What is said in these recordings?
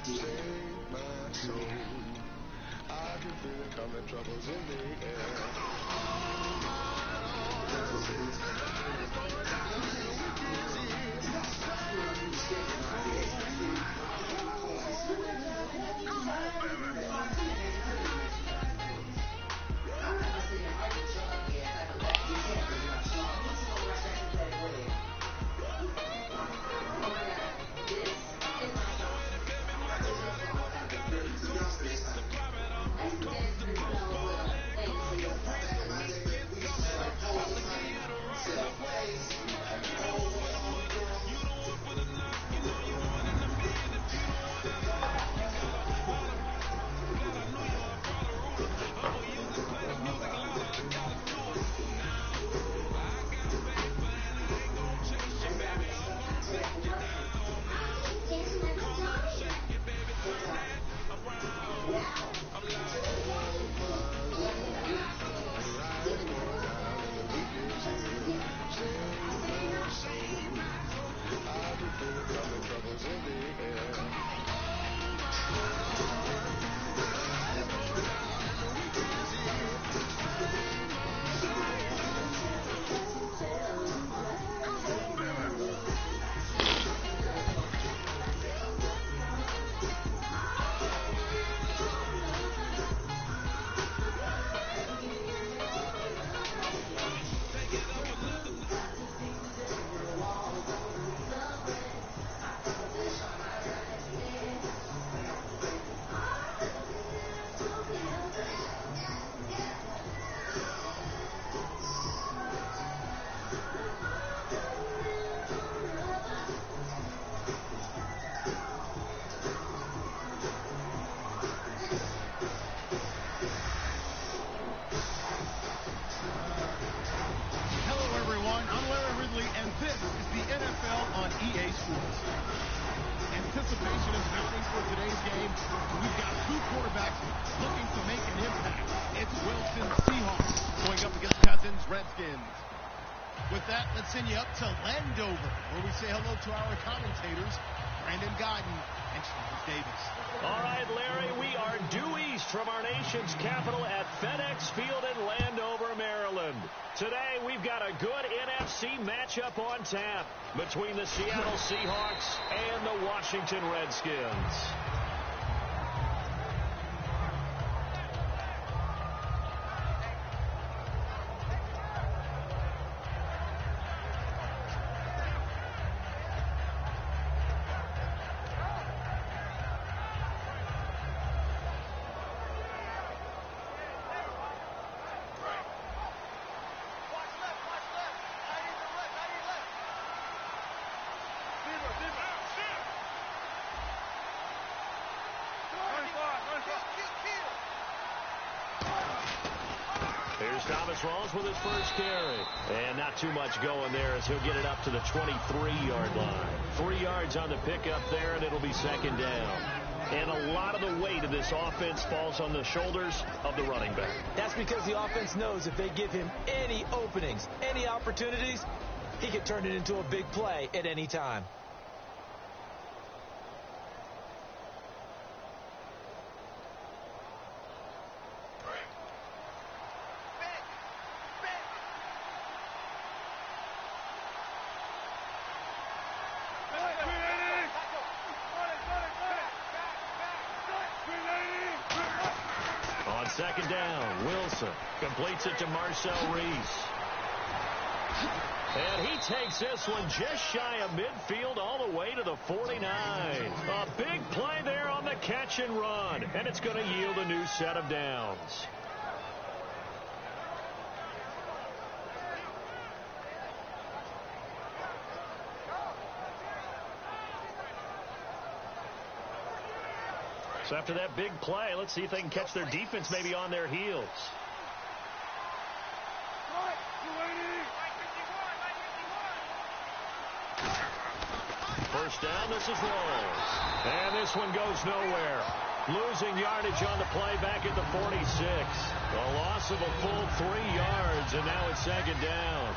Save my soul. I can feel it coming, troubles in the air. Anticipation is mounting for today's game. We've got two quarterbacks looking to make an impact. It's Wilson Seahawks going up against Cousins Redskins. With that, let's send you up to Landover, where we say hello to our commentators, Brandon Godden and Charles Davis. All right, Larry, we are due east from our nation's capital at FedEx Field in Landover, Maryland. Today, we've got a good NFC matchup on tap between the Seattle Seahawks and the Washington Redskins. Here's Thomas Rawls with his first carry. And not too much going there as he'll get it up to the 23-yard line. 3 yards on the pickup there, and it'll be second down. And a lot of the weight of this offense falls on the shoulders of the running back. That's because the offense knows if they give him any openings, any opportunities, he can turn it into a big play at any time. Second down, Wilson completes it to Marcel Reese. And he takes this one just shy of midfield all the way to the 49. A big play there on the catch and run, and it's going to yield a new set of downs. So after that big play, let's see if they can catch their defense maybe on their heels. First down, this is Rawls. And this one goes nowhere. Losing yardage on the play back at the 46. A loss of a full 3 yards, and now it's second down.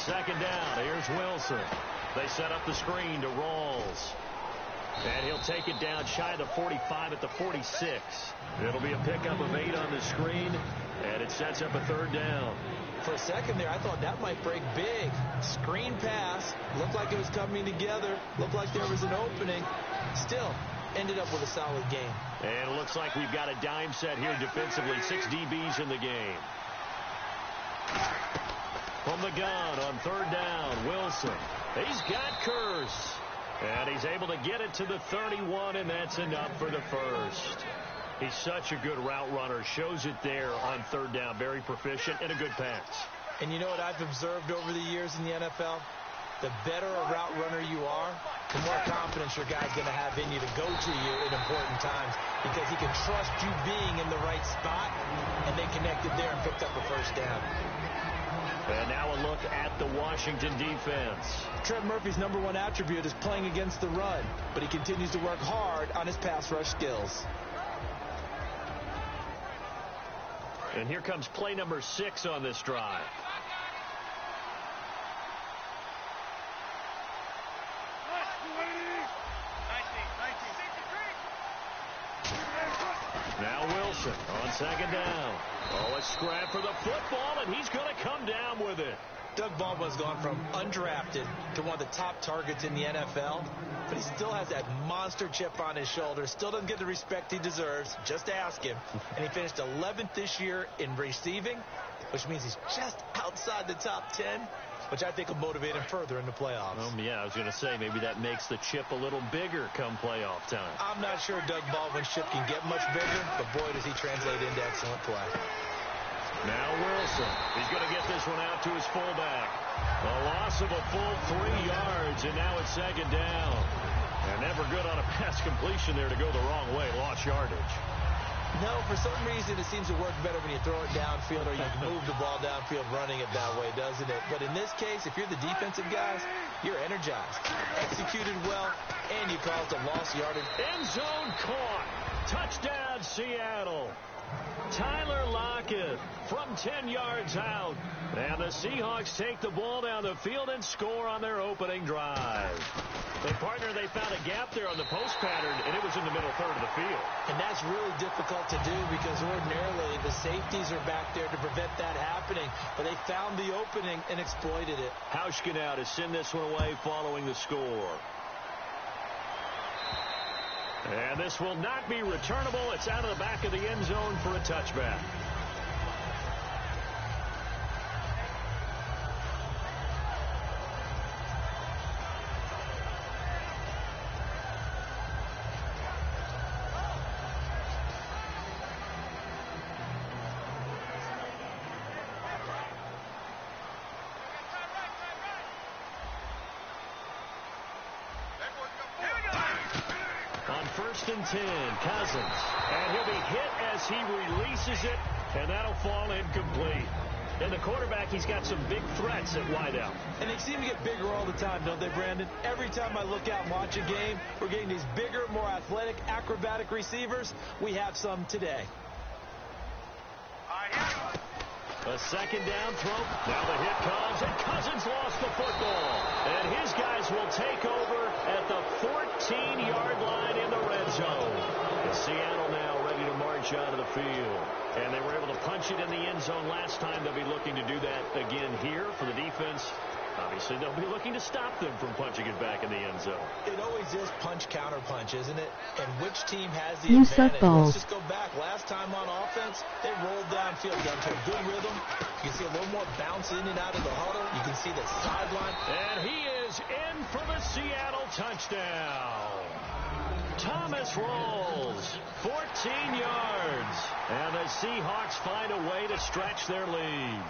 second down, here's Wilson. They set up the screen to Rawls. And he'll take it down shy of the 45 at the 46. It'll be a pickup of 8 on the screen, and it sets up a third down. For a second there, I thought that might break big. Screen pass. Looked like it was coming together. Looked like there was an opening. Still, ended up with a solid game. And it looks like we've got a dime set here defensively. 6 DBs in the game. From the gun on third down, Wilson. He's got Curse. And he's able to get it to the 31, and that's enough for the first. He's such a good route runner. Shows it there on third down. Very proficient and a good pass. And you know what I've observed over the years in the NFL? The better a route runner you are, the more confidence your guy's going to have in you to go to you in important times because he can trust you being in the right spot, and they connected there and picked up a first down. And now a look at the Washington defense. Trent Murphy's #1 attribute is playing against the run, but he continues to work hard on his pass rush skills. And here comes play number 6 on this drive. Now Wilson on second down. Oh, a scrap for the football, and he's going to come down with it. Doug Baldwin's gone from undrafted to one of the top targets in the NFL, but he still has that monster chip on his shoulder, still doesn't get the respect he deserves. Just ask him. And he finished 11th this year in receiving, which means he's just outside the top 10, which I think will motivate him further in the playoffs. Yeah, I was going to say maybe that makes the chip a little bigger come playoff time. I'm not sure Doug Baldwin's chip can get much bigger, but boy, does he translate into excellent play. Now Wilson. He's going to get this one out to his fullback. A loss of a full 3 yards, and now it's second down. And never good on a pass completion there to go the wrong way. Lost yardage. No, for some reason it seems to work better when you throw it downfield or you move the ball downfield running it that way, doesn't it? But in this case, if you're the defensive guys, you're energized, executed well, and you caused a lost yardage. End zone caught. Touchdown, Seattle. Tyler Lockett from 10 yards out. And the Seahawks take the ball down the field and score on their opening drive. But, partner, they found a gap there on the post pattern, and it was in the middle third of the field. And that's really difficult to do because ordinarily the safeties are back there to prevent that happening. But they found the opening and exploited it. Hauschka now to send this one away following the score. And this will not be returnable. It's out of the back of the end zone for a touchback. First and 10, Cousins. And he'll be hit as he releases it, and that'll fall incomplete. And the quarterback, he's got some big threats at wideout. And they seem to get bigger all the time, don't they, Brandon? Every time I look out and watch a game, we're getting these bigger, more athletic, acrobatic receivers. We have some today. A second down throw. Now the hit comes, and Cousins lost the football. And his guys will take over at the 14-yard line in the red zone. And Seattle now ready to march out of the field. And they were able to punch it in the end zone last time. They'll be looking to do that again here for the defense. Obviously, they'll be looking to stop them from punching it back in the end zone. It always is punch-counter-punch, isn't it? And which team has the advantage? Let's just go back. Last time on offense, they rolled downfield, got into a good rhythm. You can see a little more bounce in and out of the huddle. You can see the sideline. And he is in for the Seattle touchdown. Thomas rolls 14 yards. And the Seahawks find a way to stretch their lead.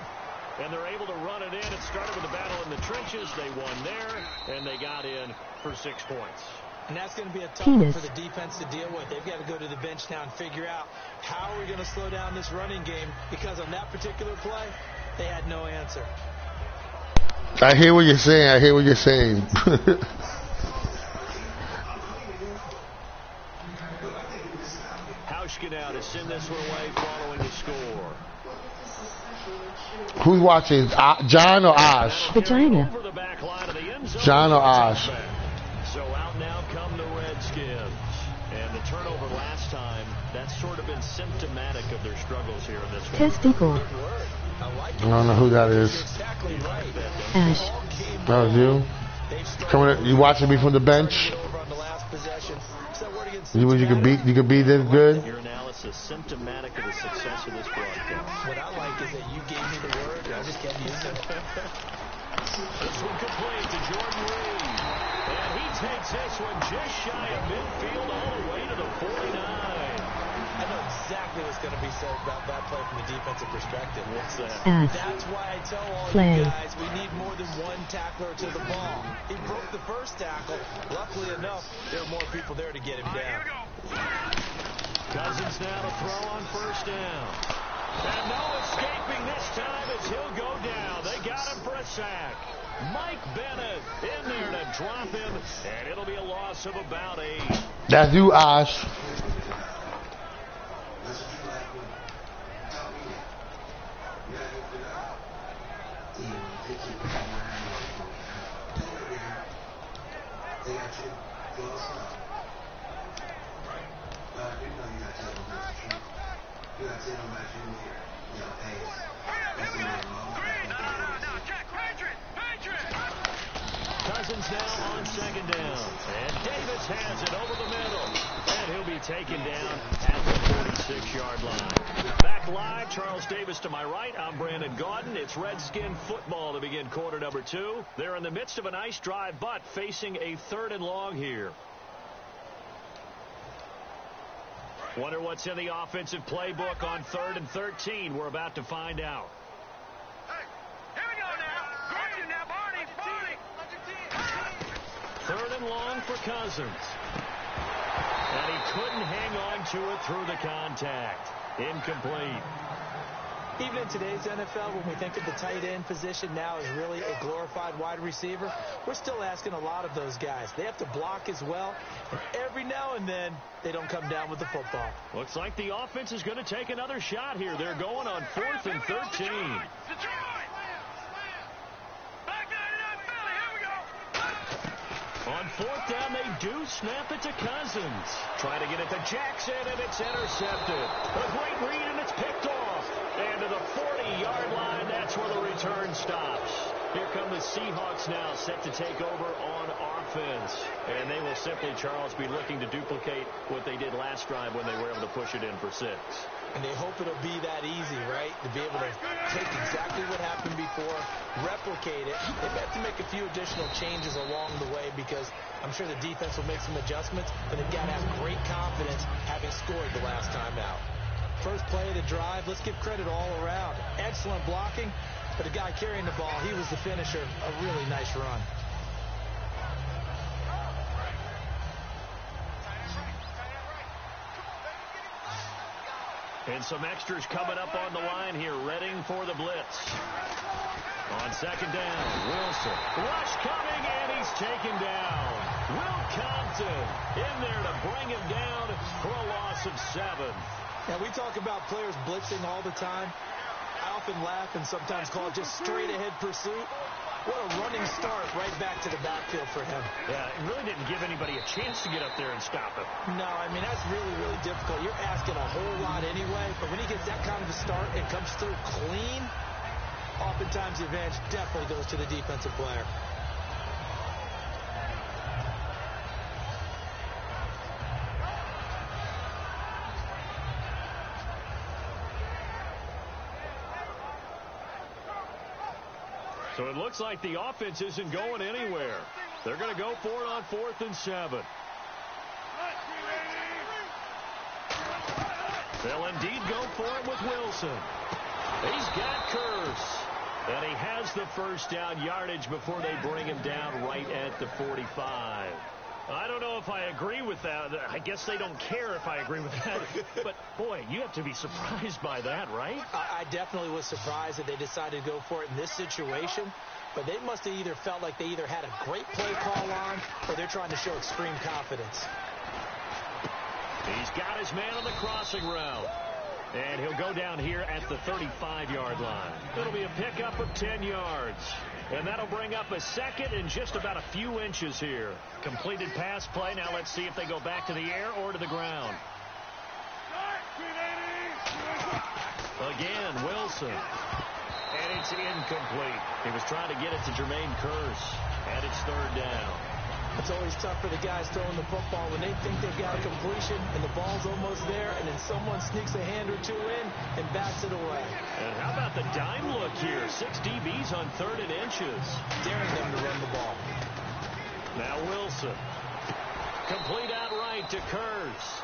And they're able to run it in. It started with a battle in the trenches. They won there, and they got in for 6 points. And that's going to be a tough one for the defense to deal with. They've got to go to the bench now and figure out how are we going to slow down this running game, because on that particular play, they had no answer. I hear what you're saying. I hear what you're saying. Hauschka now to send this one away following the score. Who's watching? John or Ash? Vagina. John or Ash? So out now come the Redskins. And the turnover last time, that's sort of been symptomatic of their struggles here in this one. Testicle. I don't know who that is. Ash. That was you? You watching me from the bench? You could be this good? Your analysis symptomatic of the success of this broadcast. What I like is that you gave me the word, and I just kept using it. This one complete to Jordan Reed. And he takes this one just shy of midfield all the way to the 49. I know exactly what's going to be said about that play from a defensive perspective. What's that? That's why I tell all you guys we need more than one tackler to the ball. He broke the first tackle. Luckily enough, there were more people there to get him down. Cousins now to throw on first down. And no escaping this time as he'll go down. They got him for a sack. Mike Bennett in there to drop him, and it'll be a loss of about 8. That's you, Ash. Cousins now on second down. And Davis has it over the middle. And he'll be taken down at the 46-yard line. Back live, Charles Davis to my right. I'm Brandon Gaudin. It's Redskin football to begin quarter number 2. They're in the midst of a nice drive, but facing a 3rd and long here. Wonder what's in the offensive playbook on 3rd and 13. We're about to find out. Hey, here we go now. Question now, Barney. 3rd and long for Cousins. And he couldn't hang on to it through the contact. Incomplete. Even in today's NFL, when we think of the tight end position now as really a glorified wide receiver, we're still asking a lot of those guys. They have to block as well, and every now and then they don't come down with the football. Looks like the offense is going to take another shot here. They're going on 4th and 13. On 4th down, they do snap it to Cousins. Trying to get it to Jackson, and it's intercepted. A great read, and it's picked off. And to the 40-yard line, that's where the return stops. Here come the Seahawks now, set to take over on offense. And they will simply, Charles, be looking to duplicate what they did last drive when they were able to push it in for 6. And they hope it'll be that easy, right? To be able to take exactly what happened before, replicate it. They may have to make a few additional changes along the way because I'm sure the defense will make some adjustments, but they've got to have great confidence having scored the last time out. First play of the drive, let's give credit all around. Excellent blocking, but the guy carrying the ball, he was the finisher. A really nice run. And some extras coming up on the line here, readying for the blitz. On 2nd down, Wilson. Rush coming, and he's taken down. Will Compton in there to bring him down for a loss of 7. Now, we talk about players blitzing all the time. I often laugh and sometimes call it just straight-ahead pursuit. What a running start right back to the backfield for him. Yeah, it really didn't give anybody a chance to get up there and stop him. No, I mean, that's really, really difficult. You're asking a whole lot anyway, but when he gets that kind of a start and comes through clean, oftentimes the advantage definitely goes to the defensive player. So it looks like the offense isn't going anywhere. They're going to go for it on 4th and 7. They'll indeed go for it with Wilson. He's got Curse. And he has the first down yardage before they bring him down right at the 45. I don't know if I agree with that. I guess they don't care if I agree with that. But, boy, you have to be surprised by that, right? I definitely was surprised that they decided to go for it in this situation. But they must have either felt like they either had a great play call on or they're trying to show extreme confidence. He's got his man on the crossing route. And he'll go down here at the 35-yard line. It'll be a pickup of 10 yards. And that'll bring up a second and just about a few inches here. Completed pass play. Now let's see if they go back to the air or to the ground. Again, Wilson. And it's incomplete. He was trying to get it to Jermaine Kearse. And it's third down. It's always tough for the guys throwing the football when they think they've got a completion and the ball's almost there, and then someone sneaks a hand or two in and bats it away. And how about the dime look here? 6 DBs on 3rd and inches. Daring them to run the ball. Now Wilson. Complete outright to Kearse.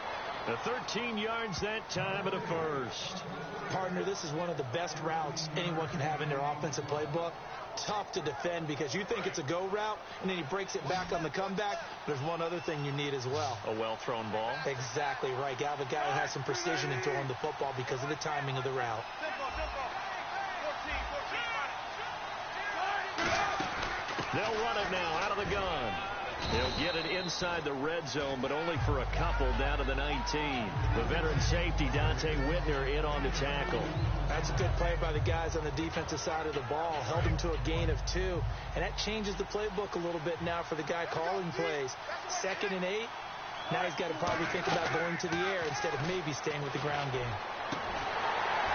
13 yards that time at a first. Partner, this is one of the best routes anyone can have in their offensive playbook. Tough to defend because you think it's a go route, and then he breaks it back on the comeback. There's one other thing you need as well. A well-thrown ball? Exactly right. You have a guy who has some precision in throwing the football because of the timing of the route. They'll run it now out of the gun. They'll get it inside the red zone, but only for a couple down to the 19. The veteran safety, Dante Whitner, in on the tackle. That's a good play by the guys on the defensive side of the ball. Held him to a gain of 2. And that changes the playbook a little bit now for the guy calling plays. 2nd and 8. Now he's got to probably think about going to the air instead of maybe staying with the ground game.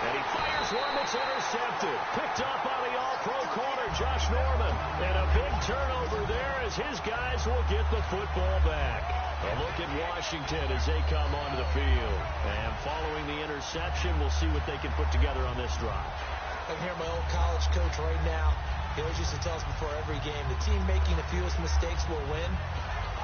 And he fires one that's intercepted. Picked up by the all-pro corner, Josh Norman. And a big turnover there as his guys will get the football back. A look at Washington as they come onto the field. And following the interception, we'll see what they can put together on this drive. I can hear my old college coach right now. He always used to tell us before every game, the team making the fewest mistakes will win.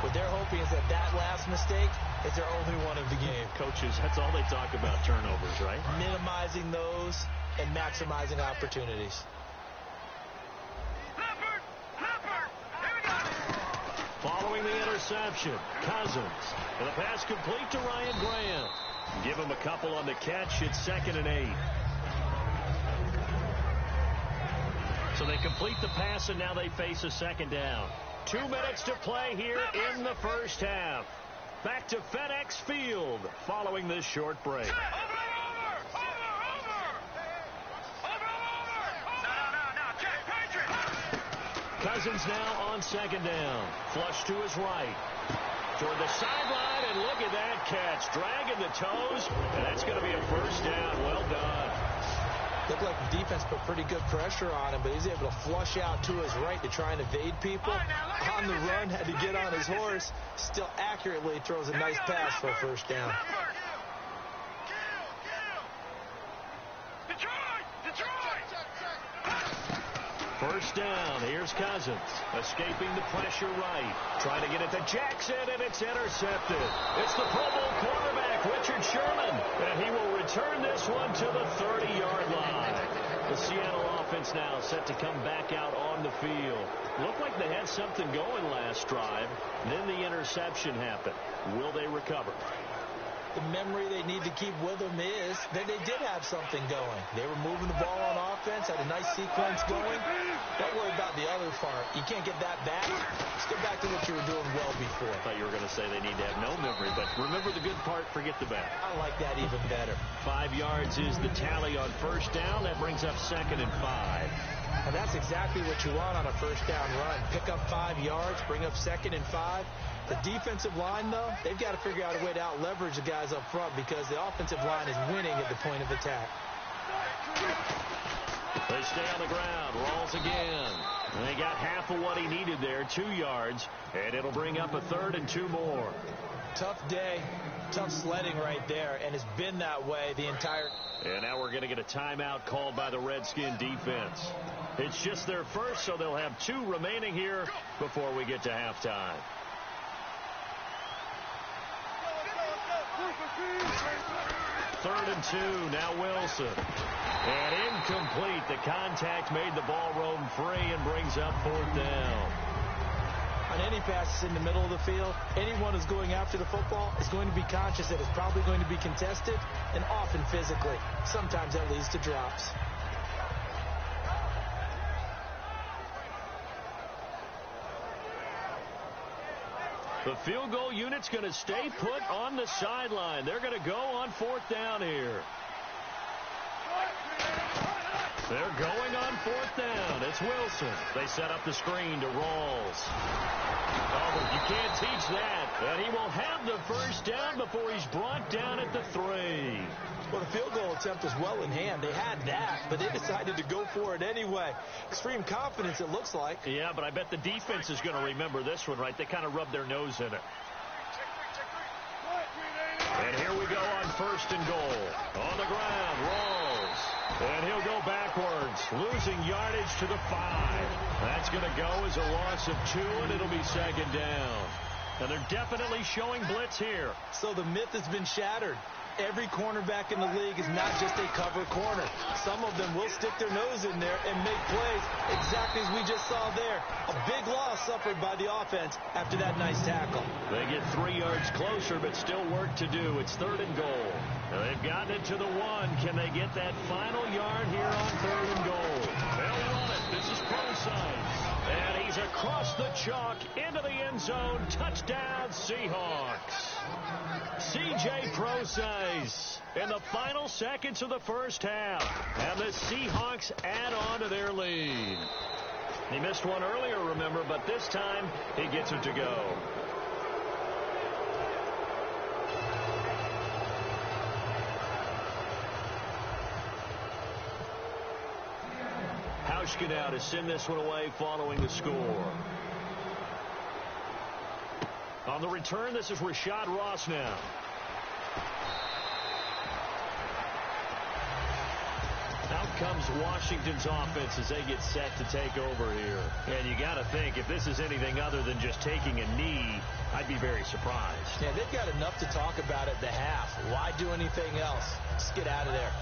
What they're hoping is that last mistake is their only one of the game. Coaches, that's all they talk about, turnovers, right? Minimizing those and maximizing opportunities. Following the interception, Cousins. And the pass complete to Ryan Grant. Give him a couple on the catch. It's 2nd and 8. So they complete the pass, and now they face a 2nd down. 2 minutes to play here in the first half. Back to FedEx Field following this short break. Cousins now on 2nd down. Flush to his right. Toward the sideline, and look at that catch. Dragging the toes, and that's going to be a first down. Well done. Looked like the defense put pretty good pressure on him, but he's able to flush out to his right to try and evade people. On the run, had to get on his horse. Still accurately throws a nice pass for a first down. First down. Here's Cousins. Escaping the pressure right. Trying to get it to Jackson, and it's intercepted. It's the Pro Bowl quarterback, Richard Sherman. And he will return this one to the 30-yard line. The Seattle offense now set to come back out on the field. Looked like they had something going last drive. Then the interception happened. Will they recover? The memory they need to keep with them is that they did have something going. They were moving the ball on offense, had a nice sequence going. Don't worry about the other part. You can't get that back. Let's get back to what you were doing well before. I thought you were going to say they need to have no memory, but remember the good part, forget the bad. I like that even better. 5 yards is the tally on first down. That brings up 2nd and 5. And that's exactly what you want on a first down run. Pick up 5 yards, bring up 2nd and 5. The defensive line, though, they've got to figure out a way to out-leverage the guys up front because the offensive line is winning at the point of attack. They stay on the ground. Rolls again. And they got half of what he needed there, 2 yards. And it'll bring up a 3rd and 2 more. Tough day, tough sledding right there, and it's been that way the entire... And now we're going to get a timeout called by the Redskin defense. It's just their first, so they'll have 2 remaining here before we get to halftime. 3rd and 2, now Wilson. And incomplete. The contact made the ball roam free and brings up 4th down. On any passes in the middle of the field, anyone who's going after the football is going to be conscious that it's probably going to be contested, and often physically. Sometimes that leads to drops. The field goal unit's going to stay put on the sideline. They're going to go on 4th down here. They're going on 4th down. It's Wilson. They set up the screen to Rawls. Oh, you can't teach that. And he will have the first down before he's brought down at the 3. Well, the field goal attempt was well in hand. They had that, but they decided to go for it anyway. Extreme confidence, it looks like. Yeah, but I bet the defense is going to remember this one, right? They kind of rubbed their nose in it. And here we go on 1st and goal. On the ground, Rawls. And he'll go backwards, losing yardage to the 5. That's going to go as a loss of 2, and it'll be 2nd down. And they're definitely showing blitz here. So the myth has been shattered. Every cornerback in the league is not just a cover corner. Some of them will stick their nose in there and make plays exactly as we just saw there. A big loss suffered by the offense after that nice tackle. They get 3 yards closer, but still work to do. It's 3rd and goal. Now they've gotten it to the 1. Can they get that final yard here on 3rd and goal? They'll run it. This is Procise. And he's across the chalk into the end zone. Touchdown, Seahawks. C.J. Procise in the final seconds of the first half. And the Seahawks add on to their lead. He missed one earlier, remember, but this time he gets it to go. Hauschka now to send this one away following the score. On the return, this is Rashad Ross now. Out comes Washington's offense as they get set to take over here. And you got to think, if this is anything other than just taking a knee, I'd be very surprised. Yeah, they've got enough to talk about at the half. Why do anything else? Just get out of there.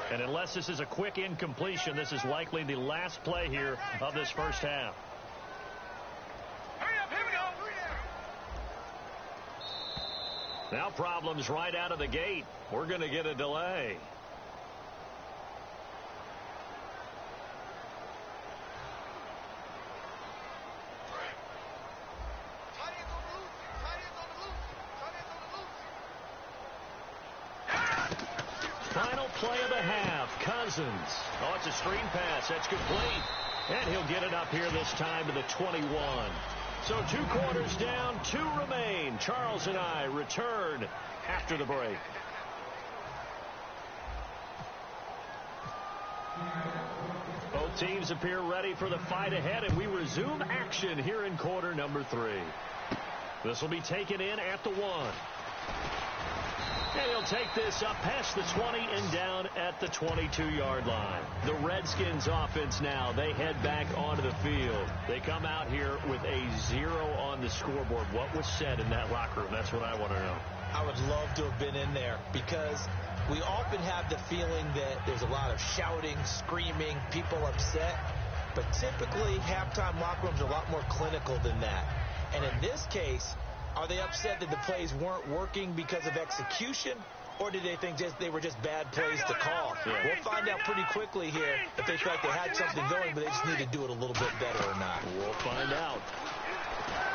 And unless this is a quick incompletion, this is likely the last play here of this first half. Hurry up, here we go. Now problems right out of the gate. We're going to get a delay. Final play of the half. Cousins. Oh, it's a screen pass. That's complete. And he'll get it up here this time to the 21. So 2 quarters down, 2 remain. Charles and I return after the break. Both teams appear ready for the fight ahead, and we resume action here in quarter number 3. This will be taken in at the 1. And he'll take this up past the 20 and down at the 22-yard line. The Redskins offense now, they head back onto the field. They come out here with a 0 on the scoreboard. What was said in that locker room? That's what I want to know. I would love to have been in there because we often have the feeling that there's a lot of shouting, screaming, people upset. But typically, halftime locker rooms are a lot more clinical than that. And in this case, are they upset that the plays weren't working because of execution, or did they think they were just bad plays to call? Yeah. We'll find out pretty quickly here if they felt they had something going, but they just need to do it a little bit better or not. We'll find out.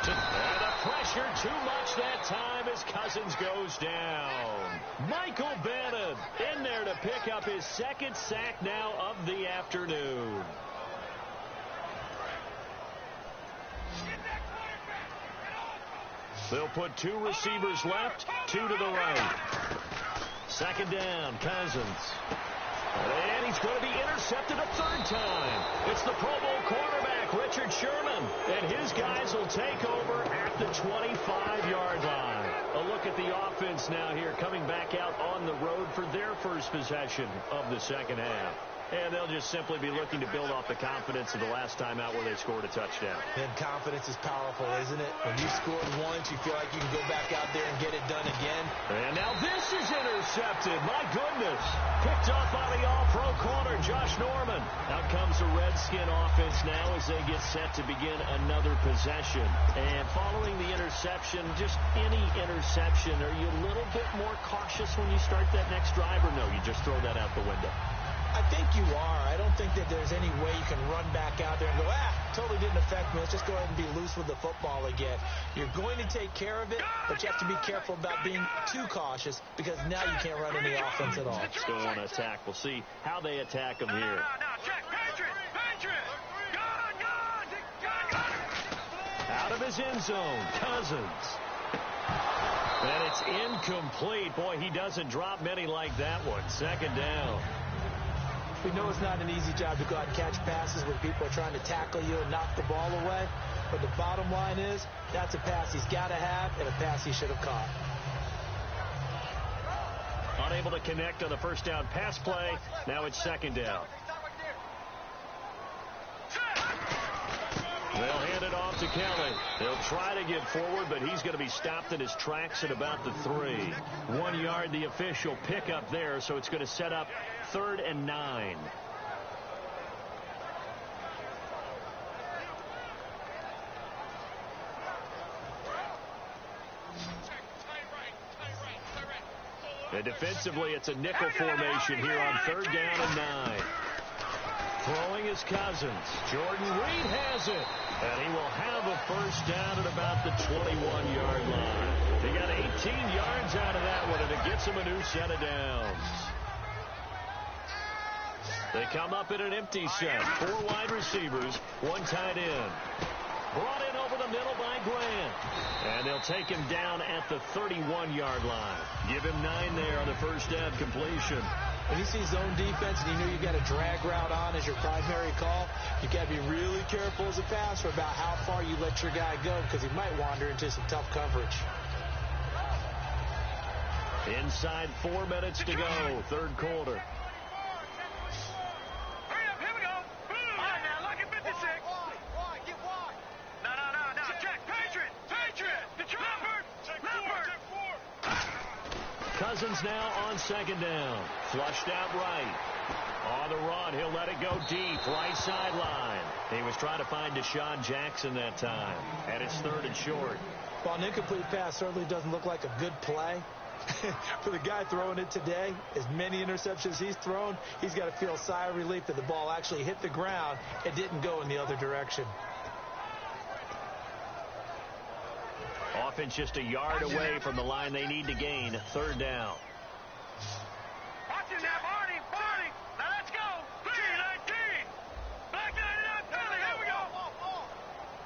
And the pressure too much that time as Cousins goes down. Michael Bannon in there to pick up his 2nd sack now of the afternoon. They'll put 2 receivers left, 2 to the right. 2nd down, Cousins. And he's going to be intercepted a 3rd time. It's the Pro Bowl cornerback, Richard Sherman. And his guys will take over at the 25-yard line. A look at the offense now here, coming back out on the road for their first possession of the second half. And they'll just simply be looking to build off the confidence of the last time out where they scored a touchdown. And confidence is powerful, isn't it? When you scored once, you feel like you can go back out there and get it done again. And now this is intercepted. My goodness. Picked off by the all-pro corner, Josh Norman. Out comes the Redskin offense now as they get set to begin another possession. And following the interception, just any interception, are you a little bit more cautious when you start that next drive, or no, you just throw that out the window? I think you are. I don't think that there's any way you can run back out there and go, totally didn't affect me. Let's just go ahead and be loose with the football again. You're going to take care of it, but you have to be careful about being too cautious because now you can't run any offense at all. Still on attack. We'll see how they attack him here. Check, Patriot! Gun! Out of his end zone, Cousins. And it's incomplete. Boy, he doesn't drop many like that one. Second down. We know it's not an easy job to go out and catch passes when people are trying to tackle you and knock the ball away. But the bottom line is, that's a pass he's got to have and a pass he should have caught. Unable to connect on the first down pass play. Now it's second down. They'll hand it off to Kelly. He'll try to get forward, but he's going to be stopped in his tracks at about the 3. 1 yard, the official pickup there, so it's going to set up 3rd and 9. And defensively, it's a nickel formation here on 3rd down and 9. Throwing is Cousins. Jordan Reed has it. And he will have a first down at about the 21-yard line. He got 18 yards out of that one, and it gets him a new set of downs. They come up in an empty set. 4 wide receivers, 1 tight end. Brought in over the middle by Grant. And they'll take him down at the 31-yard line. Give him 9 there on the first down completion. When you see zone defense and you know you've got a drag route on as your primary call, you got to be really careful as a passer about how far you let your guy go because he might wander into some tough coverage. Inside 4 minutes to go, 3rd quarter. Hurry up, here we go. All right, now, look at 56. Why? Get wide. No. Check, Patriot. Leopard. Cousins now on 2nd down. Flushed out right. On the run, he'll let it go deep. Right sideline. He was trying to find Deshaun Jackson that time. And it's 3rd and short. Well, an incomplete pass certainly doesn't look like a good play. For the guy throwing it today, as many interceptions he's thrown, he's got to feel a sigh of relief that the ball actually hit the ground and didn't go in the other direction. Offense just a yard away from the line they need to gain. 3rd down. Watch it now, Barney. Now let's go. G19. Back 99, Philly. Here we go.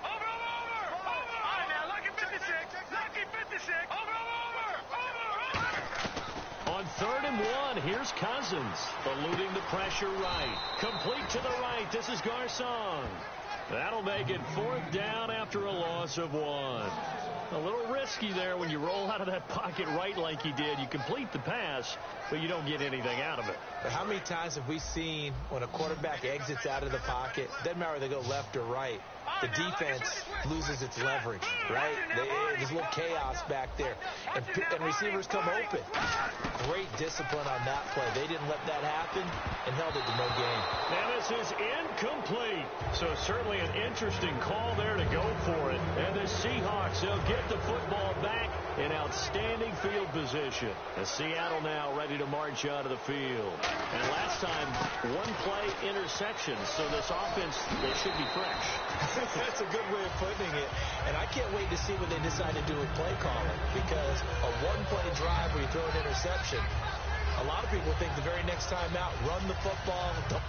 Over. All right, now, lucky 56. Lucky 56. Over. On 3rd and 1, here's Cousins. Eluding the pressure right. Complete to the right. This is Garcon. That'll make it 4th down after a loss of 1. A little risky there when you roll out of that pocket right like he did. You complete the pass, but you don't get anything out of it. But how many times have we seen when a quarterback exits out of the pocket, doesn't matter whether they go left or right, the defense loses its leverage, right? There's a little chaos back there. And receivers come open. Great discipline on that play. They didn't let that happen and held it to no gain. Now this is incomplete. So certainly an interesting call there to go for it. And the Seahawks, they'll get the football back in outstanding field position. And Seattle now ready to march out of the field. And last time, 1 play interception. So this offense, they should be fresh. That's a good way of putting it. And I can't wait to see what they decide to do with play calling, because a 1-play drive where you throw an interception, a lot of people think the very next time out, run the football, don't